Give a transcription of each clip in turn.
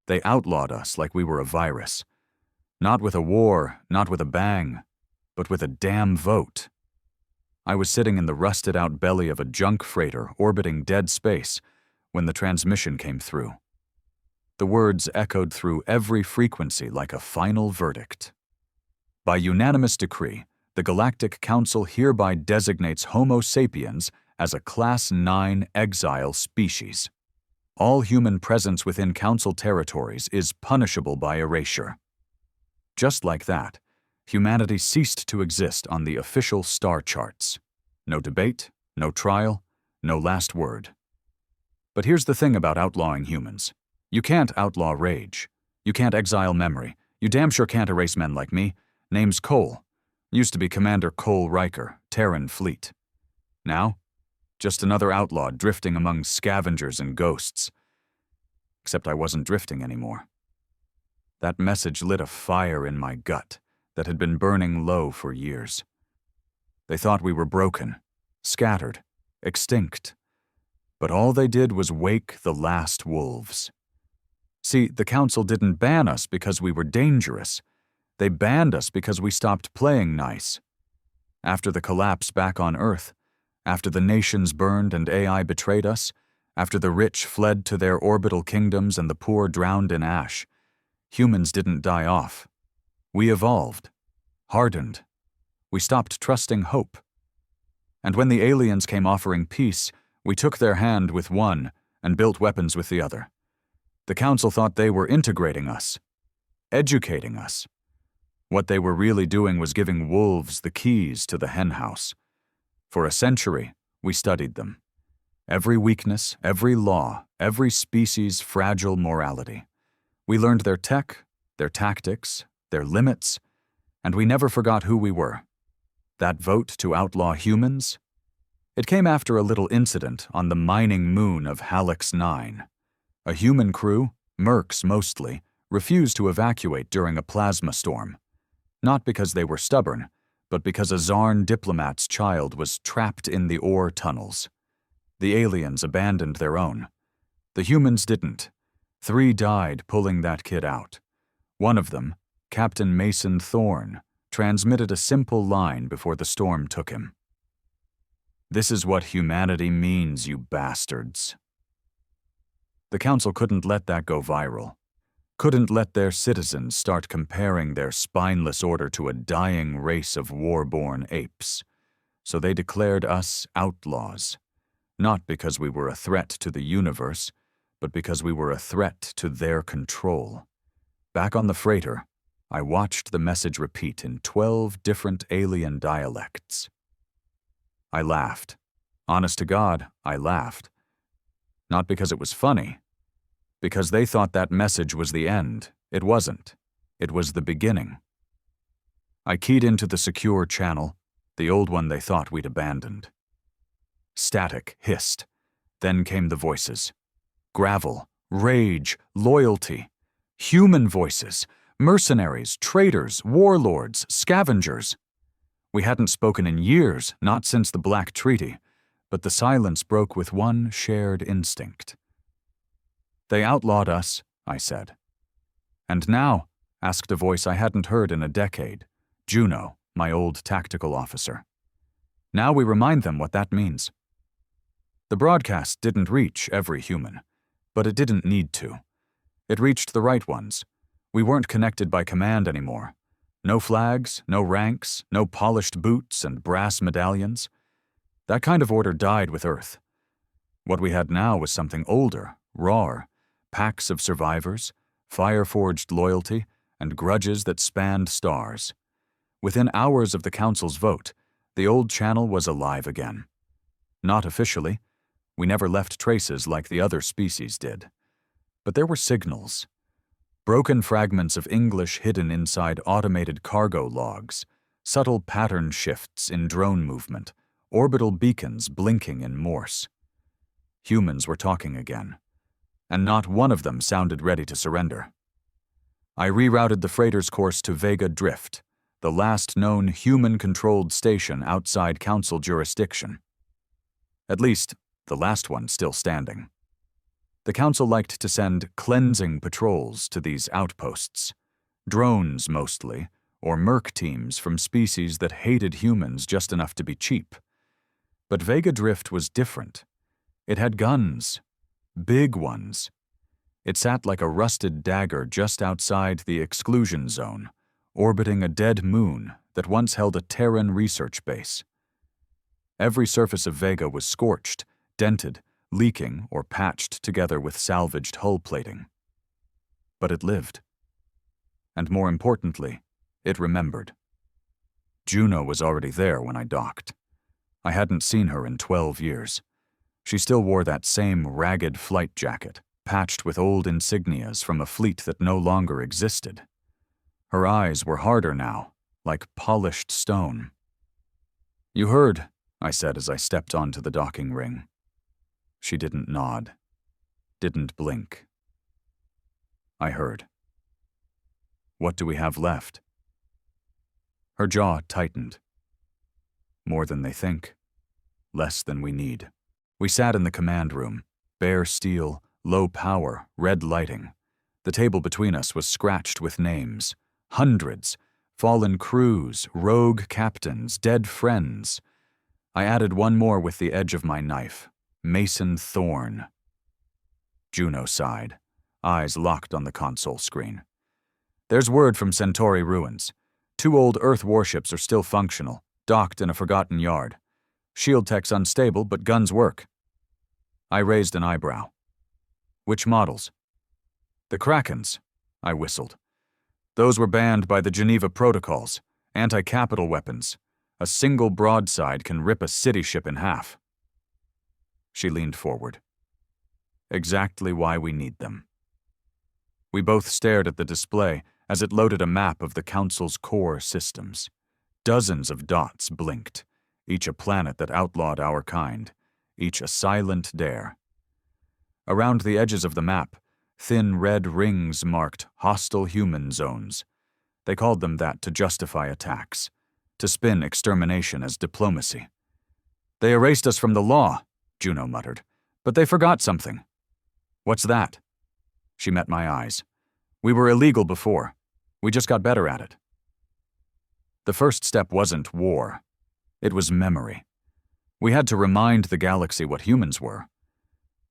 They outlawed us like we were a virus. Not with a war, not with a bang, but with a damn vote. I was sitting in the rusted-out belly of a junk freighter orbiting dead space when the transmission came through. The words echoed through every frequency like a final verdict. By unanimous decree, the Galactic Council hereby designates Homo sapiens as a Class 9 exile species. All human presence within Council territories is punishable by erasure. Just like that, humanity ceased to exist on the official star charts. No debate, no trial, no last word. But here's the thing about outlawing humans. You can't outlaw rage. You can't exile memory. You damn sure can't erase men like me. Name's Cole. Used to be Commander Cole Riker, Terran Fleet. Now, just another outlaw drifting among scavengers and ghosts. Except I wasn't drifting anymore. That message lit a fire in my gut that had been burning low for years. They thought we were broken, scattered, extinct. But all they did was wake the last wolves. See, the Council didn't ban us because we were dangerous. They banned us because we stopped playing nice. After the collapse back on Earth, after the nations burned and AI betrayed us, after the rich fled to their orbital kingdoms and the poor drowned in ash, humans didn't die off. We evolved, hardened. We stopped trusting hope. And when the aliens came offering peace, we took their hand with one and built weapons with the other. The Council thought they were integrating us, educating us. What they were really doing was giving wolves the keys to the henhouse. For a century, we studied them. Every weakness, every law, every species' fragile morality. We learned their tech, their tactics, their limits, and we never forgot who we were. That vote to outlaw humans? It came after a little incident on the mining moon of Hallex 9. A human crew, mercs mostly, refused to evacuate during a plasma storm. Not because they were stubborn, but because a Zarn diplomat's child was trapped in the ore tunnels. The aliens abandoned their own. The humans didn't. 3 died pulling that kid out. One of them, Captain Mason Thorne, transmitted a simple line before the storm took him. "This is what humanity means, you bastards." The Council couldn't let that go viral. Couldn't let their citizens start comparing their spineless order to a dying race of war-born apes. So they declared us outlaws. Not because we were a threat to the universe, but because we were a threat to their control. Back on the freighter, I watched the message repeat in 12 different alien dialects. I laughed. Honest to God, I laughed. Not because it was funny. Because they thought that message was the end. It wasn't. It was the beginning. I keyed into the secure channel, the old one they thought we'd abandoned. Static hissed. Then came the voices. Gravel, rage, loyalty. Human voices. Mercenaries, traitors, warlords, scavengers. We hadn't spoken in years, not since the Black Treaty, but the silence broke with one shared instinct. "They outlawed us," I said. "And now?" asked a voice I hadn't heard in a decade. Juno, my old tactical officer. "Now we remind them what that means." The broadcast didn't reach every human, but it didn't need to. It reached the right ones. We weren't connected by command anymore. No flags, no ranks, no polished boots and brass medallions. That kind of order died with Earth. What we had now was something older, rawer, packs of survivors, fire-forged loyalty, and grudges that spanned stars. Within hours of the Council's vote, the old channel was alive again. Not officially. We never left traces like the other species did. But there were signals. Broken fragments of English hidden inside automated cargo logs, subtle pattern shifts in drone movement, orbital beacons blinking in Morse. Humans were talking again, and not one of them sounded ready to surrender. I rerouted the freighter's course to Vega Drift, the last known human-controlled station outside Council jurisdiction. At least, the last one still standing. The Council liked to send cleansing patrols to these outposts. Drones, mostly, or merc teams from species that hated humans just enough to be cheap. But Vega Drift was different. It had guns. Big ones. It sat like a rusted dagger just outside the exclusion zone, orbiting a dead moon that once held a Terran research base. Every surface of Vega was scorched, dented, leaking, or patched together with salvaged hull plating. But it lived. And more importantly, it remembered. Juno was already there when I docked. I hadn't seen her in 12 years. She still wore that same ragged flight jacket, patched with old insignias from a fleet that no longer existed. Her eyes were harder now, like polished stone. "You heard," I said as I stepped onto the docking ring. She didn't nod, didn't blink. I heard. "What do we have left?" Her jaw tightened. "More than they think. Less than we need." We sat in the command room, bare steel, low power, red lighting. The table between us was scratched with names. Hundreds. Fallen crews, rogue captains, dead friends. I added one more with the edge of my knife. Mason Thorne. Juno sighed, eyes locked on the console screen. "There's word from Centauri ruins. 2 old Earth warships are still functional, docked in a forgotten yard. Shield tech's unstable, but guns work." I raised an eyebrow. "Which models?" "The Krakens," I whistled. "Those were banned by the Geneva Protocols, anti-capital weapons. A single broadside can rip a city ship in half." She leaned forward. "Exactly why we need them." We both stared at the display as it loaded a map of the Council's core systems. Dozens of dots blinked, each a planet that outlawed our kind, each a silent dare. Around the edges of the map, thin red rings marked hostile human zones. They called them that to justify attacks, to spin extermination as diplomacy. "They erased us from the law," Juno muttered, "but they forgot something." "What's that?" She met my eyes. "We were illegal before. We just got better at it." The first step wasn't war. It was memory. We had to remind the galaxy what humans were.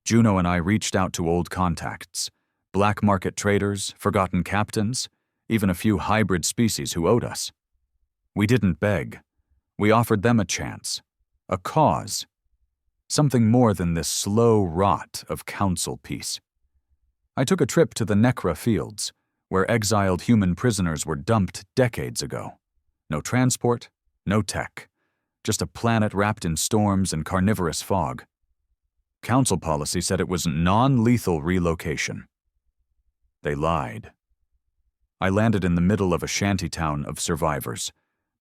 Juno and I reached out to old contacts, black market traders, forgotten captains, even a few hybrid species who owed us. We didn't beg. We offered them a chance, a cause, something more than this slow rot of council peace. I took a trip to the Necra fields, where exiled human prisoners were dumped decades ago. No transport, no tech. Just a planet wrapped in storms and carnivorous fog. Council policy said it was non-lethal relocation. They lied. I landed in the middle of a shantytown of survivors,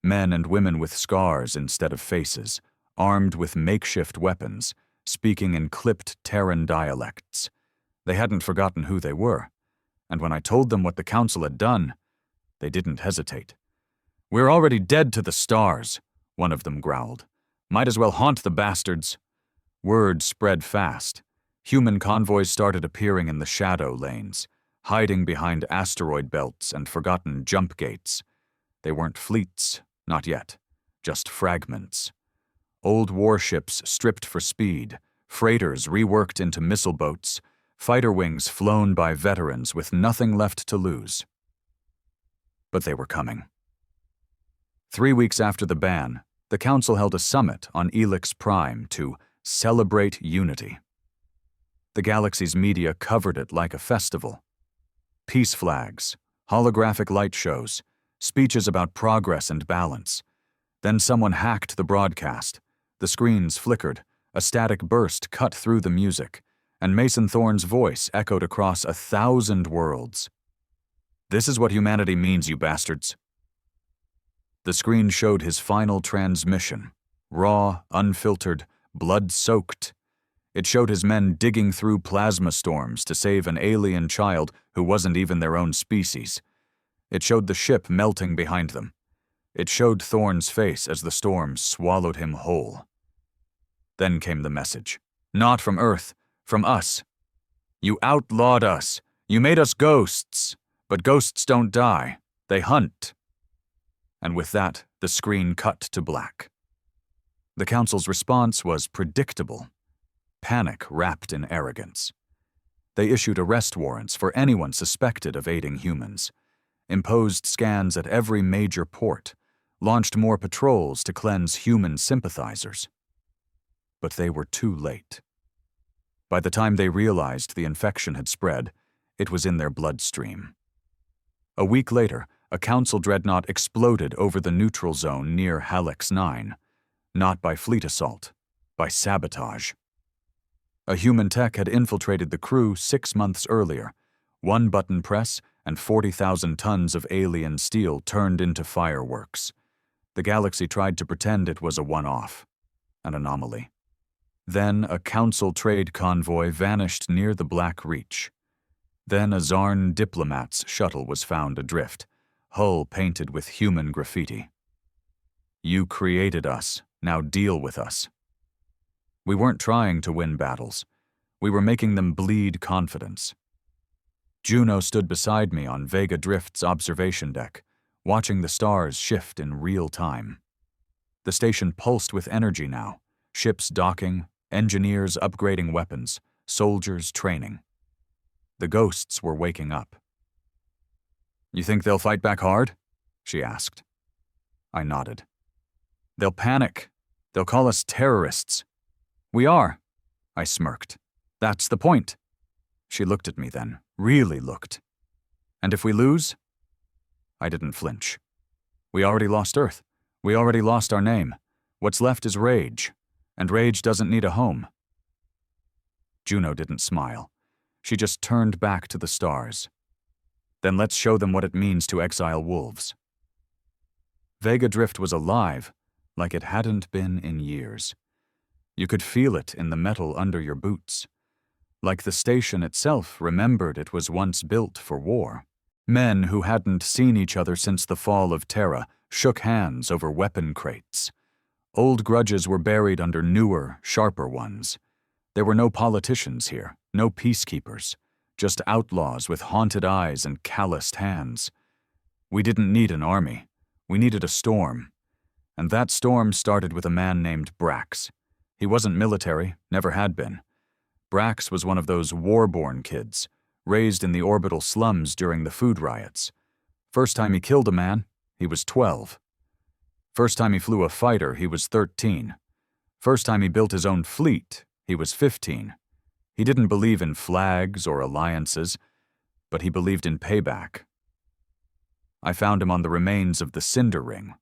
men and women with scars instead of faces, armed with makeshift weapons, speaking in clipped Terran dialects. They hadn't forgotten who they were, and when I told them what the Council had done, they didn't hesitate. "We're already dead to the stars," one of them growled. "Might as well haunt the bastards." Word spread fast. Human convoys started appearing in the shadow lanes, hiding behind asteroid belts and forgotten jump gates. They weren't fleets, not yet, just fragments. Old warships stripped for speed, freighters reworked into missile boats, fighter wings flown by veterans with nothing left to lose. But they were coming. 3 weeks after the ban, the Council held a summit on Elix Prime to celebrate unity. The galaxy's media covered it like a festival. Peace flags, holographic light shows, speeches about progress and balance. Then someone hacked the broadcast. The screens flickered, a static burst cut through the music, and Mason Thorne's voice echoed across 1,000 worlds. "This is what humanity means, you bastards." The screen showed his final transmission, raw, unfiltered, blood-soaked. It showed his men digging through plasma storms to save an alien child who wasn't even their own species. It showed the ship melting behind them. It showed Thorne's face as the storm swallowed him whole. Then came the message. Not from Earth, from us. You outlawed us. You made us ghosts. But ghosts don't die. They hunt. And with that, the screen cut to black. The Council's response was predictable. Panic wrapped in arrogance. They issued arrest warrants for anyone suspected of aiding humans, imposed scans at every major port, launched more patrols to cleanse human sympathizers. But they were too late. By the time they realized the infection had spread, it was in their bloodstream. A week later, a Council dreadnought exploded over the neutral zone near Hallex 9, not by fleet assault, by sabotage. A human tech had infiltrated the crew 6 months earlier. One button press and 40,000 tons of alien steel turned into fireworks. The galaxy tried to pretend it was a one-off, an anomaly. Then a Council trade convoy vanished near the Black Reach. Then a Zarn diplomat's shuttle was found adrift, hull painted with human graffiti. You created us, now deal with us. We weren't trying to win battles. We were making them bleed confidence. Juno stood beside me on Vega Drift's observation deck, watching the stars shift in real time. The station pulsed with energy now, ships docking, engineers upgrading weapons, soldiers training. The ghosts were waking up. You think they'll fight back hard? She asked. I nodded. They'll panic. They'll call us terrorists. We are, I smirked. That's the point. She looked at me then, really looked. And if we lose? I didn't flinch. We already lost Earth. We already lost our name. What's left is rage. And rage doesn't need a home. Juno didn't smile. She just turned back to the stars. Then let's show them what it means to exile wolves. Vega Drift was alive, like it hadn't been in years. You could feel it in the metal under your boots. Like the station itself remembered it was once built for war. Men who hadn't seen each other since the fall of Terra shook hands over weapon crates. Old grudges were buried under newer, sharper ones. There were no politicians here, no peacekeepers, just outlaws with haunted eyes and calloused hands. We didn't need an army. We needed a storm. And that storm started with a man named Brax. He wasn't military, never had been. Brax was one of those war-born kids, raised in the orbital slums during the food riots. First time he killed a man, he was 12. First time he flew a fighter, he was 13. First time he built his own fleet, he was 15. He didn't believe in flags or alliances, but he believed in payback. I found him on the remains of the Cinder Ring,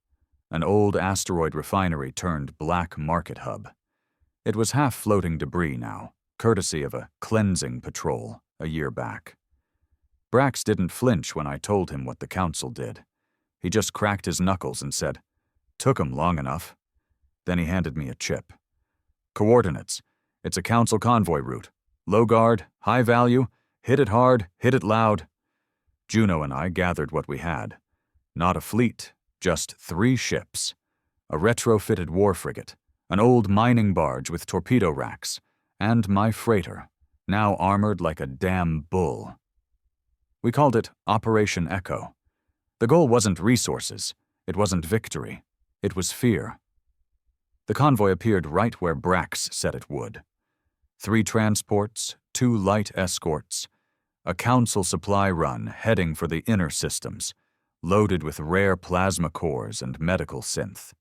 an old asteroid refinery turned black market hub. It was half-floating debris now, courtesy of a cleansing patrol a year back. Brax didn't flinch when I told him what the Council did. He just cracked his knuckles and said, "Took 'em long enough." Then he handed me a chip. "Coordinates. It's a Council convoy route. Low guard, high value, hit it hard, hit it loud." Juno and I gathered what we had. Not a fleet, just 3 ships. A retrofitted war frigate, an old mining barge with torpedo racks, and my freighter, now armored like a damn bull. We called it Operation Echo. The goal wasn't resources, it wasn't victory, it was fear. The convoy appeared right where Brax said it would. 3 transports, 2 light escorts, a Council supply run heading for the inner systems, loaded with rare plasma cores and medical synth.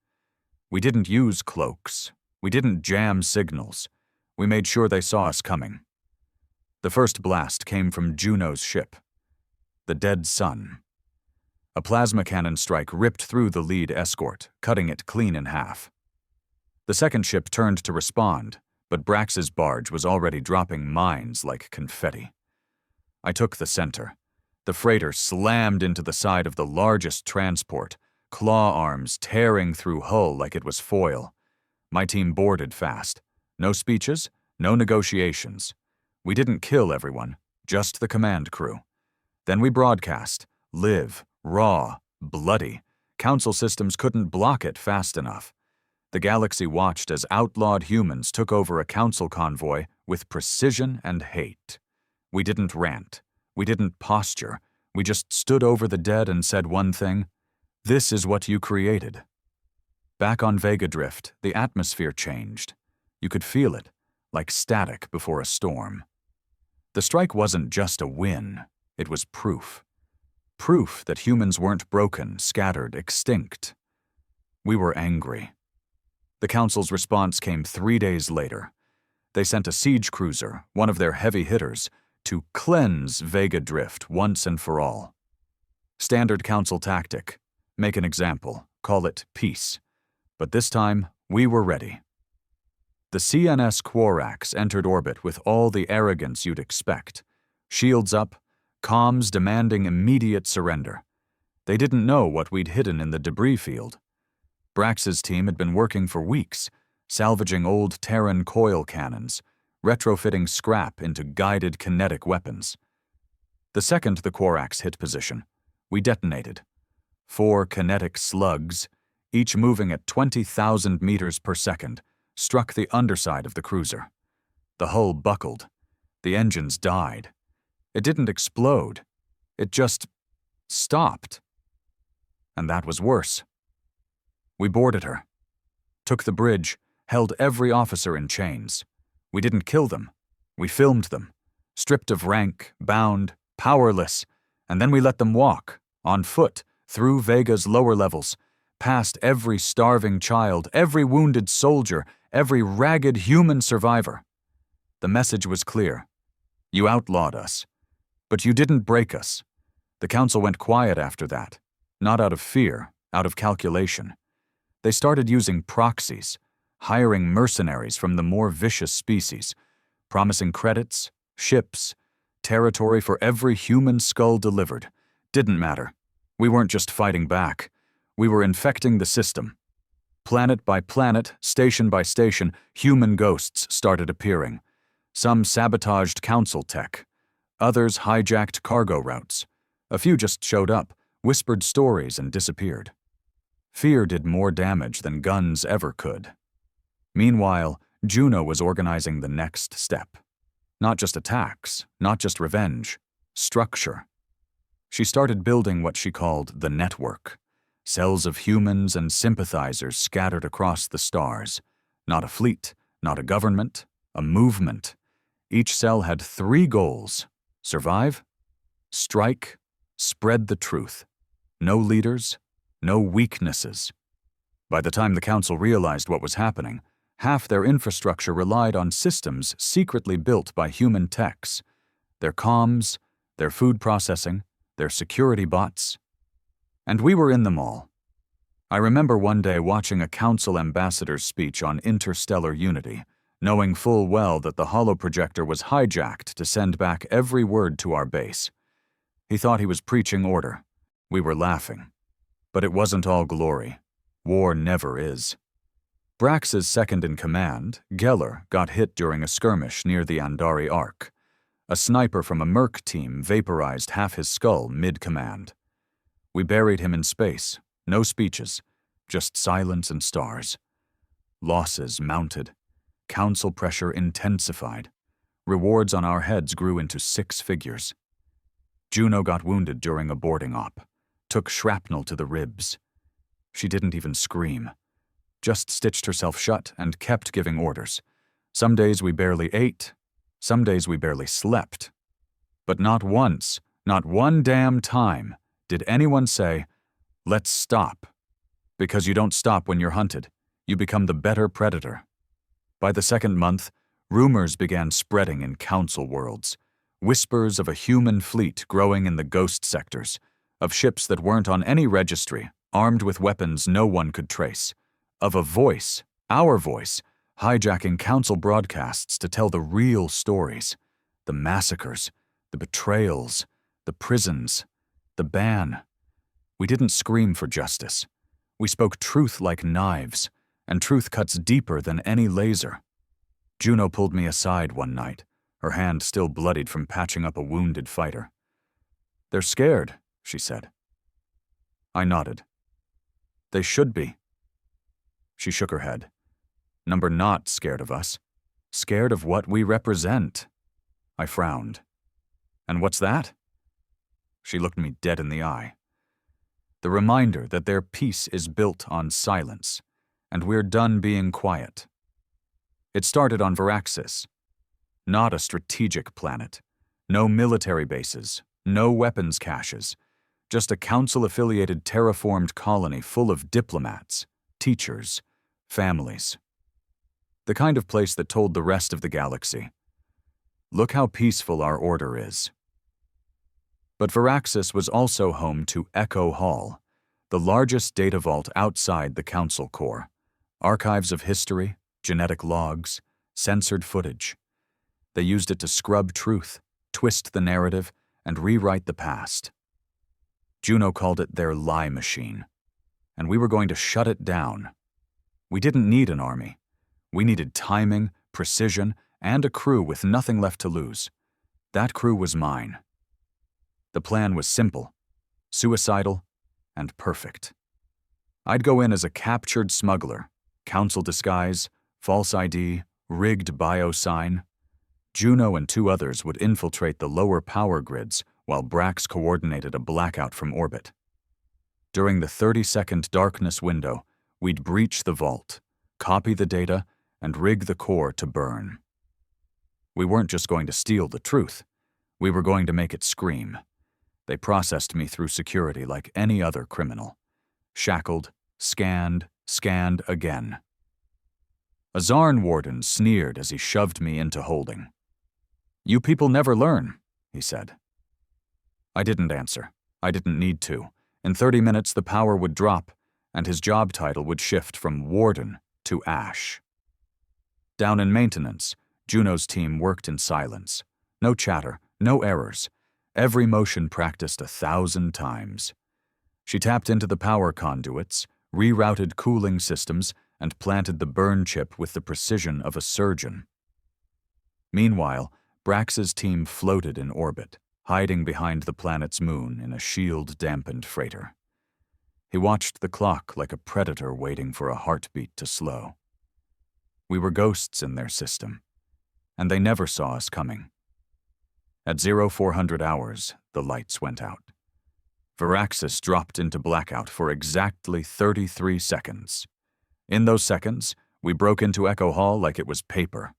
We didn't use cloaks. We didn't jam signals. We made sure they saw us coming. The first blast came from Juno's ship, the Dead Sun. A plasma cannon strike ripped through the lead escort, cutting it clean in half. The second ship turned to respond, but Brax's barge was already dropping mines like confetti. I took the center. The freighter slammed into the side of the largest transport, claw arms tearing through hull like it was foil. My team boarded fast. No speeches, no negotiations. We didn't kill everyone, just the command crew. Then we broadcast, live, raw, bloody. Council systems couldn't block it fast enough. The galaxy watched as outlawed humans took over a Council convoy with precision and hate. We didn't rant. We didn't posture. We just stood over the dead and said one thing: "This is what you created." Back on Vega Drift, the atmosphere changed. You could feel it, like static before a storm. The strike wasn't just a win, it was proof. Proof that humans weren't broken, scattered, extinct. We were angry. The Council's response came 3 days later. They sent a siege cruiser, one of their heavy hitters, to cleanse Vega Drift once and for all. Standard Council tactic: make an example, call it peace. But this time, we were ready. The CNS Quarax entered orbit with all the arrogance you'd expect. Shields up, comms demanding immediate surrender. They didn't know what we'd hidden in the debris field. Brax's team had been working for weeks, salvaging old Terran coil cannons, retrofitting scrap into guided kinetic weapons. The second the Quarax hit position, we detonated. 4 kinetic slugs, each moving at 20,000 meters per second, struck the underside of the cruiser. The hull buckled. The engines died. It didn't explode. It just stopped. And that was worse. We boarded her, took the bridge, held every officer in chains. We didn't kill them. We filmed them, stripped of rank, bound, powerless, and then we let them walk, on foot, through Vega's lower levels, past every starving child, every wounded soldier, every ragged human survivor. The message was clear. You outlawed us. But you didn't break us. The Council went quiet after that, not out of fear, out of calculation. They started using proxies, hiring mercenaries from the more vicious species, promising credits, ships, territory for every human skull delivered. Didn't matter. We weren't just fighting back. We were infecting the system. Planet by planet, station by station, human ghosts started appearing. Some sabotaged Council tech. Others hijacked cargo routes. A few just showed up, whispered stories, and disappeared. Fear did more damage than guns ever could. Meanwhile, Juno was organizing the next step. Not just attacks, not just revenge, structure. She started building what she called the network. Cells of humans and sympathizers scattered across the stars. Not a fleet, not a government, a movement. Each cell had 3 goals: survive, strike, spread the truth. No leaders, no weaknesses. By the time the Council realized what was happening, half their infrastructure relied on systems secretly built by human techs. Their comms, their food processing, their security bots. And we were in them all. I remember one day watching a Council ambassador's speech on interstellar unity, knowing full well that the holoprojector was hijacked to send back every word to our base. He thought he was preaching order. We were laughing. But it wasn't all glory. War never is. Brax's second-in-command, Geller, got hit during a skirmish near the Andari Arc. A sniper from a Merc team vaporized half his skull mid-command. We buried him in space. No speeches, just silence and stars. Losses mounted. Council pressure intensified. Rewards on our heads grew into 6 figures. Juno got wounded during a boarding op. Took shrapnel to the ribs. She didn't even scream. Just stitched herself shut and kept giving orders. Some days we barely ate. Some days we barely slept. But not once, not one damn time, did anyone say, "Let's stop." Because you don't stop when you're hunted. You become the better predator. By the 2nd month, rumors began spreading in Council worlds. Whispers of a human fleet growing in the ghost sectors, of ships that weren't on any registry, armed with weapons no one could trace, of a voice, our voice, hijacking Council broadcasts to tell the real stories, the massacres, the betrayals, the prisons, the ban. We didn't scream for justice. We spoke truth like knives, and truth cuts deeper than any laser. Juno pulled me aside one night, her hand still bloodied from patching up a wounded fighter. "They're scared," she said. I nodded. "They should be." She shook her head. "Number not scared of us. Scared of what we represent." I frowned. And what's that? She looked me dead in the eye. The reminder that their peace is built on silence, and we're done being quiet. It started on Veraxis. Not a strategic planet. No military bases. No weapons caches. Just a council-affiliated terraformed colony full of diplomats, teachers, families. The kind of place that told the rest of the galaxy, look how peaceful our order is. But Veraxis was also home to Echo Hall, the largest data vault outside the Council core. Archives of history, genetic logs, censored footage. They used it to scrub truth, twist the narrative, and rewrite the past. Juno called it their lie machine, and we were going to shut it down. We didn't need an army. We needed timing, precision, and a crew with nothing left to lose. That crew was mine. The plan was simple, suicidal, and perfect. I'd go in as a captured smuggler, council disguise, false ID, rigged biosign. Juno and 2 others would infiltrate the lower power grids while Brax coordinated a blackout from orbit. During the 30-second darkness window, we'd breach the vault, copy the data, and rig the core to burn. We weren't just going to steal the truth. We were going to make it scream. They processed me through security like any other criminal. Shackled, scanned again. A Zarn warden sneered as he shoved me into holding. "You people never learn," he said. I didn't answer. I didn't need to. In 30 minutes, the power would drop, and his job title would shift from warden to Ash. Down in maintenance, Juno's team worked in silence. No chatter, no errors. Every motion practiced 1,000 times. She tapped into the power conduits, rerouted cooling systems, and planted the burn chip with the precision of a surgeon. Meanwhile, Brax's team floated in orbit, hiding behind the planet's moon in a shield-dampened freighter. He watched the clock like a predator waiting for a heartbeat to slow. We were ghosts in their system, and they never saw us coming. At 0400 hours, the lights went out. Veraxis dropped into blackout for exactly 33 seconds. In those seconds, we broke into Echo Hall like it was paper.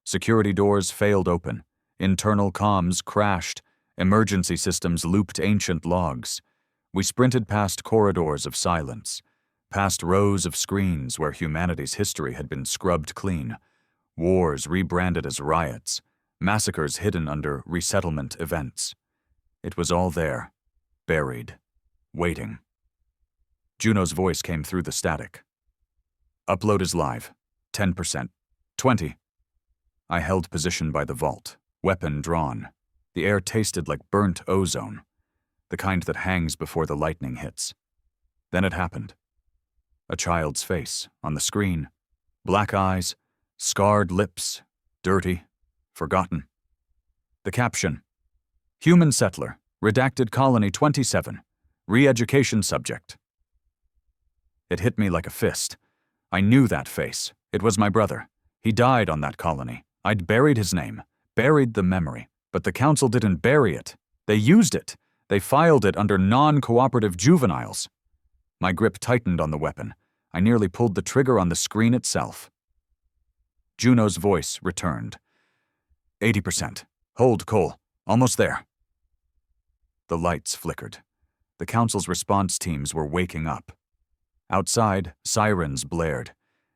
Security doors failed open, internal comms crashed, emergency systems looped ancient logs. We sprinted past corridors of silence, past rows of screens where humanity's history had been scrubbed clean, wars rebranded as riots, massacres hidden under resettlement events. It was all there, buried, waiting. Juno's voice came through the static. "Upload is live. 10%. 20. I held position by the vault, weapon drawn. The air tasted like burnt ozone, the kind that hangs before the lightning hits. Then it happened. A child's face on the screen. Black eyes, scarred lips, dirty, forgotten. The caption: Human settler, redacted colony 27, re-education subject. It hit me like a fist. I knew that face. It was my brother. He died on that colony. I'd buried his name, buried the memory, but the council didn't bury it. They used it. They filed it under non-cooperative juveniles. My grip tightened on the weapon. I nearly pulled the trigger on the screen itself. Juno's voice returned. 80%. Hold, Cole. Almost there. The lights flickered. The council's response teams were waking up. Outside, sirens blared.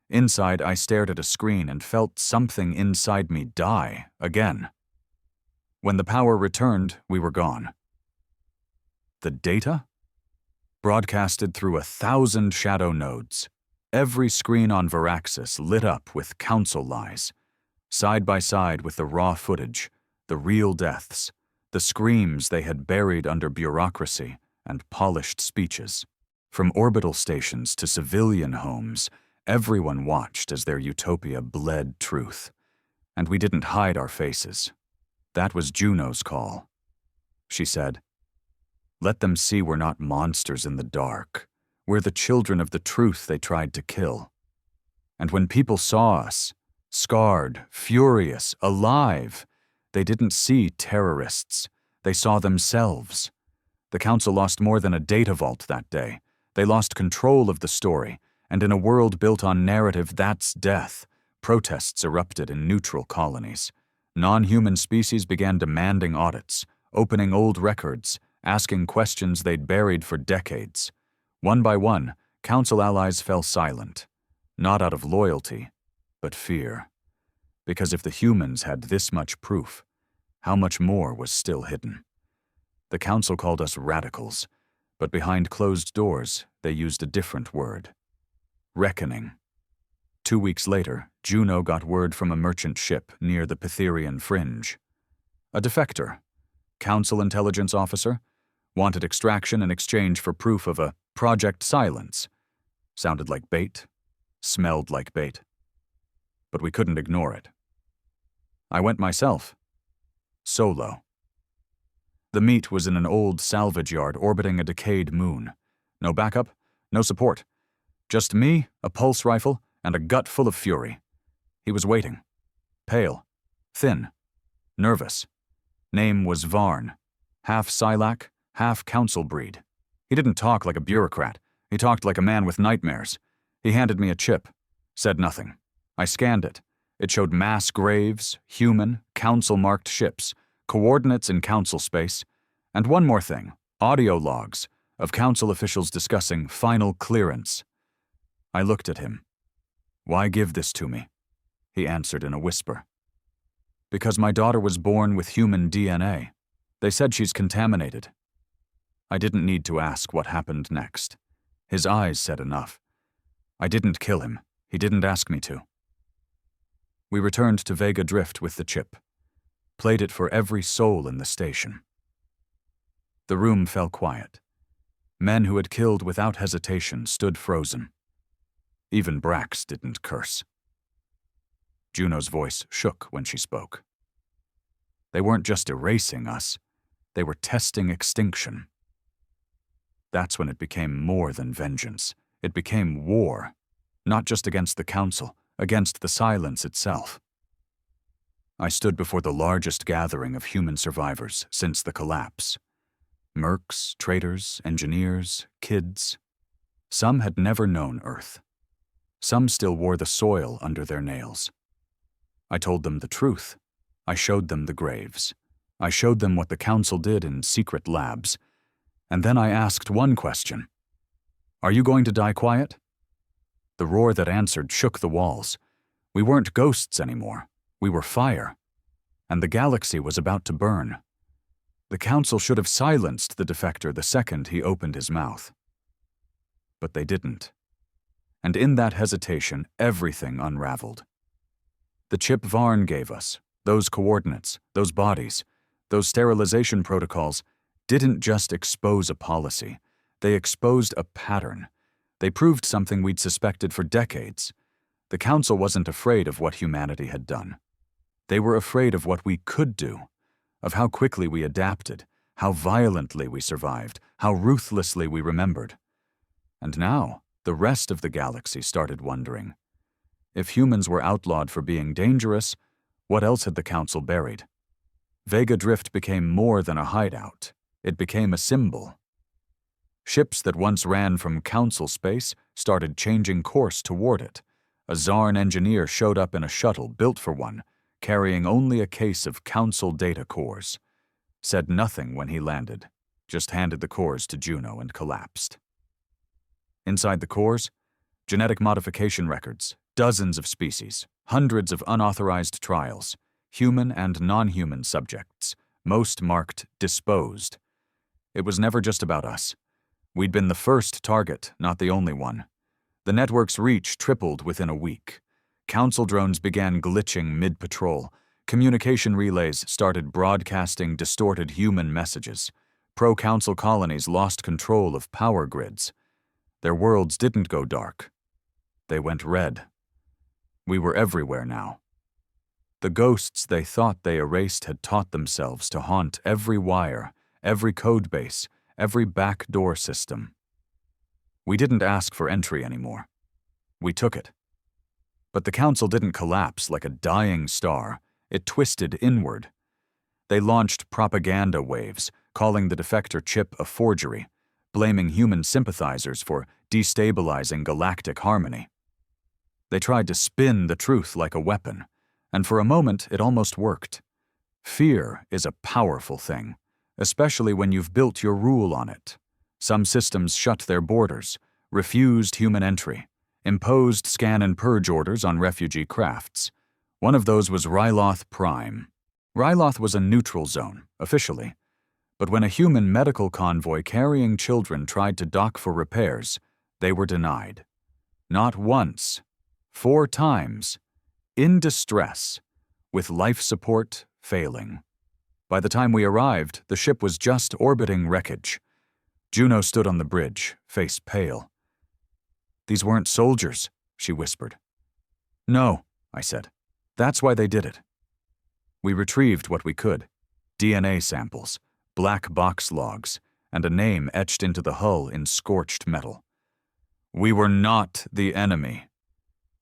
Inside, I stared at a screen and felt something inside me die again. When the power returned, we were gone. The data? Broadcasted through 1,000 shadow nodes. Every screen on Veraxis lit up with council lies, side by side with the raw footage, the real deaths, the screams they had buried under bureaucracy and polished speeches. From orbital stations to civilian homes, everyone watched as their utopia bled truth. And we didn't hide our faces. That was Juno's call. She said, "Let them see we're not monsters in the dark. We're the children of the truth they tried to kill." And when people saw us, scarred, furious, alive, they didn't see terrorists. They saw themselves. The Council lost more than a data vault that day. They lost control of the story, and in a world built on narrative that's death, protests erupted in neutral colonies. Non-human species began demanding audits, opening old records, asking questions they'd buried for decades. One by one, Council allies fell silent, not out of loyalty, but fear. Because if the humans had this much proof, how much more was still hidden? The Council called us radicals, but behind closed doors, they used a different word. Reckoning. 2 weeks later, Juno got word from a merchant ship near the Pytherian fringe. A defector, Council intelligence officer, wanted extraction in exchange for proof of a Project Silence. Sounded like bait, smelled like bait. But we couldn't ignore it. I went myself. Solo. The meet was in an old salvage yard orbiting a decayed moon. No backup, no support. Just me, a pulse rifle, and a gut full of fury. He was waiting. Pale. Thin. Nervous. Name was Varn. Half Silac, half Council breed. He didn't talk like a bureaucrat. He talked like a man with nightmares. He handed me a chip. Said nothing. I scanned it. It showed mass graves, human, Council-marked ships, coordinates in Council space, and one more thing, audio logs of Council officials discussing final clearance. I looked at him. "Why give this to me?" He answered in a whisper. "Because my daughter was born with human DNA. They said she's contaminated." I didn't need to ask what happened next. His eyes said enough. I didn't kill him. He didn't ask me to. We returned to Vega Drift with the chip. Played it for every soul in the station. The room fell quiet. Men who had killed without hesitation stood frozen. Even Brax didn't curse. Juno's voice shook when she spoke. They weren't just erasing us. They were testing extinction. That's when it became more than vengeance. It became war. Not just against the Council, against the silence itself. I stood before the largest gathering of human survivors since the collapse. Mercs, traders, engineers, kids. Some had never known Earth. Some still wore the soil under their nails. I told them the truth. I showed them the graves. I showed them what the Council did in secret labs. And then I asked one question. "Are you going to die quiet?" The roar that answered shook the walls. We weren't ghosts anymore. We were fire. And the galaxy was about to burn. The Council should have silenced the defector the second he opened his mouth. But they didn't. And in that hesitation, everything unraveled. The chip Varn gave us, those coordinates, those bodies, those sterilization protocols, didn't just expose a policy. They exposed a pattern. They proved something we'd suspected for decades. The Council wasn't afraid of what humanity had done. They were afraid of what we could do, of how quickly we adapted, how violently we survived, how ruthlessly we remembered. And now, the rest of the galaxy started wondering. If humans were outlawed for being dangerous, what else had the Council buried? Vega Drift became more than a hideout. It became a symbol. Ships that once ran from Council space started changing course toward it. A Zarn engineer showed up in a shuttle built for one, carrying only a case of Council data cores. Said nothing when he landed, just handed the cores to Juno and collapsed. Inside the cores, genetic modification records, dozens of species, hundreds of unauthorized trials, human and non-human subjects, most marked disposed. It was never just about us. We'd been the first target, not the only one. The network's reach tripled within a week. Council drones began glitching mid-patrol. Communication relays started broadcasting distorted human messages. Pro-Council colonies lost control of power grids. Their worlds didn't go dark. They went red. We were everywhere now. The ghosts they thought they erased had taught themselves to haunt every wire, every code base, every backdoor system. We didn't ask for entry anymore. We took it. But the Council didn't collapse like a dying star. It twisted inward. They launched propaganda waves, calling the defector chip a forgery, blaming human sympathizers for destabilizing galactic harmony. They tried to spin the truth like a weapon, and for a moment it almost worked. Fear is a powerful thing, especially when you've built your rule on it. Some systems shut their borders, refused human entry, imposed scan and purge orders on refugee crafts. One of those was Ryloth Prime. Ryloth was a neutral zone, officially, but when a human medical convoy carrying children tried to dock for repairs, they were denied. Not once, 4 times, in distress, with life support failing. By the time we arrived, the ship was just orbiting wreckage. Juno stood on the bridge, face pale. "These weren't soldiers," she whispered. "No," I said. "That's why they did it." We retrieved what we could: DNA samples, black box logs, and a name etched into the hull in scorched metal. We were not the enemy.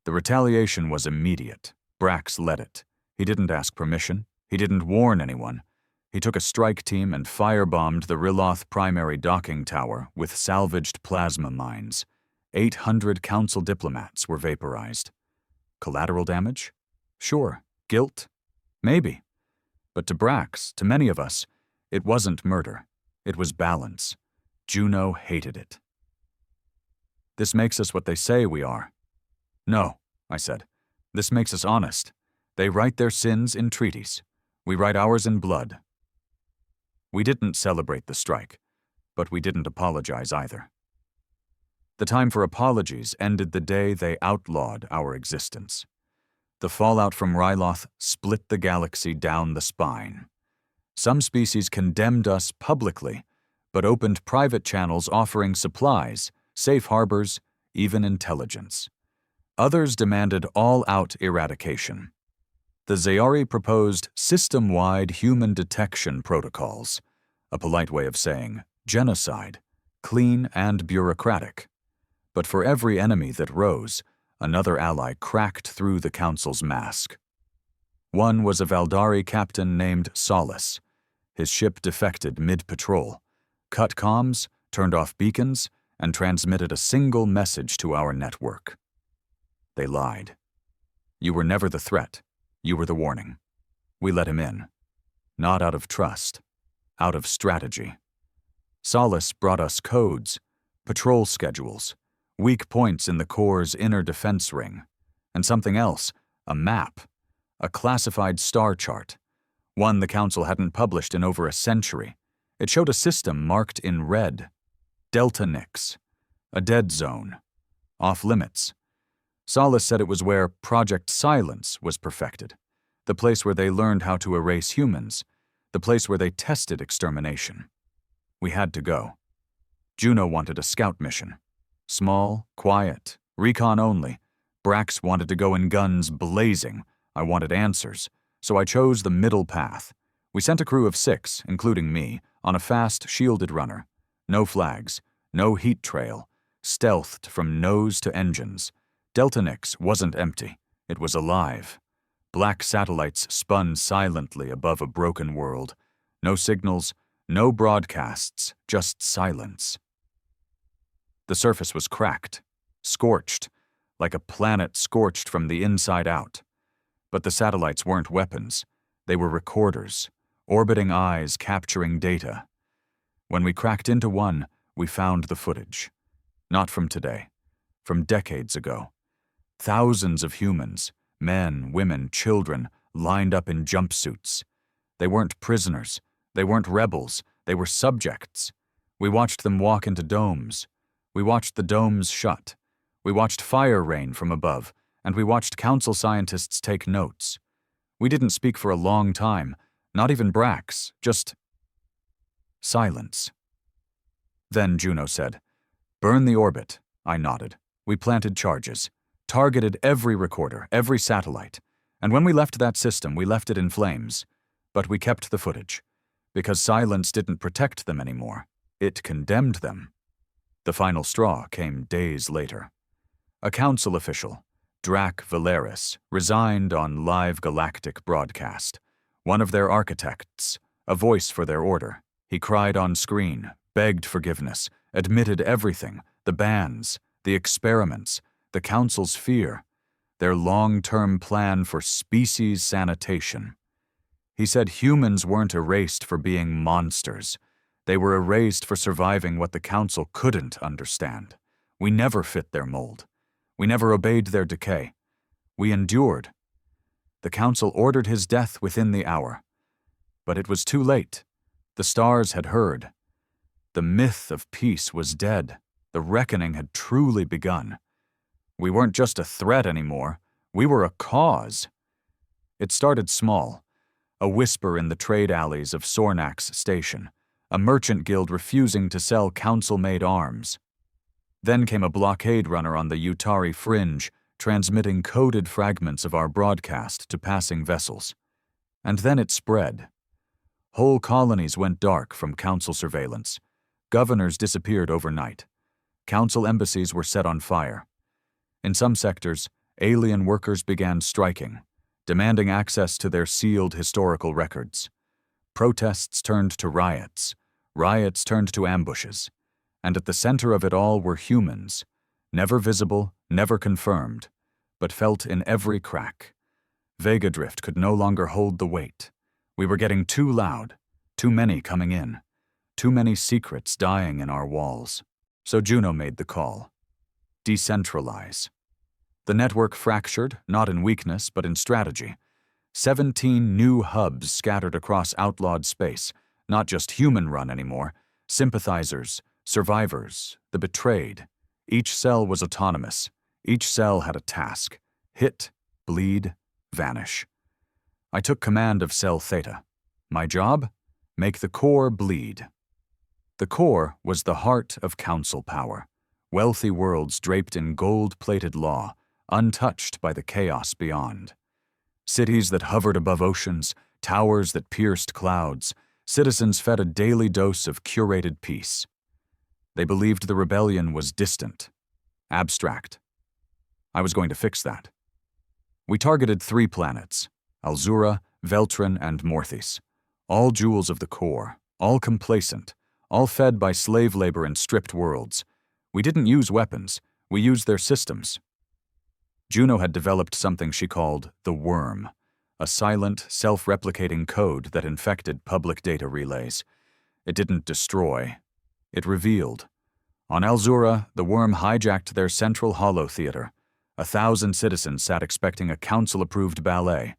The retaliation was immediate. Brax led it. He didn't ask permission. He didn't warn anyone. He took a strike team and firebombed the Ryloth primary docking tower with salvaged plasma mines. 800 council diplomats were vaporized. Collateral damage? Sure. Guilt? Maybe. But to Brax, to many of us, it wasn't murder. It was balance. Juno hated it. "This makes us what they say we are." "No," I said. "This makes us honest. They write their sins in treaties. We write ours in blood." We didn't celebrate the strike, but we didn't apologize either. The time for apologies ended the day they outlawed our existence. The fallout from Ryloth split the galaxy down the spine. Some species condemned us publicly, but opened private channels offering supplies, safe harbors, even intelligence. Others demanded all-out eradication. The Zayari proposed system-wide human detection protocols, a polite way of saying genocide, clean and bureaucratic. But for every enemy that rose, another ally cracked through the Council's mask. One was a Valdari captain named Solace. His ship defected mid-patrol, cut comms, turned off beacons, and transmitted a single message to our network. They lied. You were never the threat. You were the warning. We let him in. Not out of trust. Out of strategy. Solace brought us codes, patrol schedules, weak points in the Corps' inner defense ring, and something else, a map, a classified star chart, one the Council hadn't published in over a century. It showed a system marked in red, Delta Nix, a dead zone, off limits. Solace said it was where Project Silence was perfected, the place where they learned how to erase humans, the place where they tested extermination. We had to go. Juno wanted a scout mission. Small, quiet, recon only. Brax wanted to go in guns blazing. I wanted answers, so I chose the middle path. We sent a crew of 6, including me, on a fast, shielded runner. No flags, no heat trail, stealthed from nose to engines. Delta Nix wasn't empty. It was alive. Black satellites spun silently above a broken world. No signals, no broadcasts, just silence. The surface was cracked, scorched, like a planet scorched from the inside out. But the satellites weren't weapons. They were recorders, orbiting eyes capturing data. When we cracked into one, we found the footage. Not from today, from decades ago. Thousands of humans, men, women, children, lined up in jumpsuits. They weren't prisoners. They weren't rebels. They were subjects. We watched them walk into domes. We watched the domes shut. We watched fire rain from above, and we watched Council scientists take notes. We didn't speak for a long time, not even Brax, just silence. Then Juno said, "Burn the orbit." I nodded. We planted charges, targeted every recorder, every satellite, and when we left that system, we left it in flames. But we kept the footage, because silence didn't protect them anymore. It condemned them. The final straw came days later. A council official, Drac Valeris, resigned on live galactic broadcast, one of their architects, a voice for their order. He cried on screen, begged forgiveness, admitted everything, the bans, the experiments, the Council's fear, their long-term plan for species sanitation. He said humans weren't erased for being monsters. They were erased for surviving what the Council couldn't understand. We never fit their mold. We never obeyed their decay. We endured. The Council ordered his death within the hour. But it was too late. The stars had heard. The myth of peace was dead. The reckoning had truly begun. We weren't just a threat anymore. We were a cause. It started small. A whisper in the trade alleys of Sornax Station. A merchant guild refusing to sell council-made arms. Then came a blockade runner on the Utari Fringe, transmitting coded fragments of our broadcast to passing vessels. And then it spread. Whole colonies went dark from council surveillance. Governors disappeared overnight. Council embassies were set on fire. In some sectors, alien workers began striking, demanding access to their sealed historical records. Protests turned to riots. Riots turned to ambushes. And at the center of it all were humans, never visible, never confirmed, but felt in every crack. Vega Drift could no longer hold the weight. We were getting too loud, too many coming in, too many secrets dying in our walls. So Juno made the call. Decentralize. The network fractured, not in weakness, but in strategy. 17 new hubs scattered across outlawed space, not just human-run anymore, sympathizers, survivors, the betrayed. Each cell was autonomous. Each cell had a task. Hit, bleed, vanish. I took command of Cell Theta. My job? Make the core bleed. The core was the heart of council power. Wealthy worlds draped in gold-plated law, untouched by the chaos beyond. Cities that hovered above oceans, towers that pierced clouds, citizens fed a daily dose of curated peace. They believed the rebellion was distant, abstract. I was going to fix that. We targeted 3 planets, Alzura, Veltrin, and Morthis, all jewels of the core, all complacent, all fed by slave labor in stripped worlds. We didn't use weapons, we used their systems. Juno had developed something she called the Worm, a silent, self-replicating code that infected public data relays. It didn't destroy. It revealed. On Alzura, the Worm hijacked their central holo theater. 1,000 citizens sat expecting a council-approved ballet.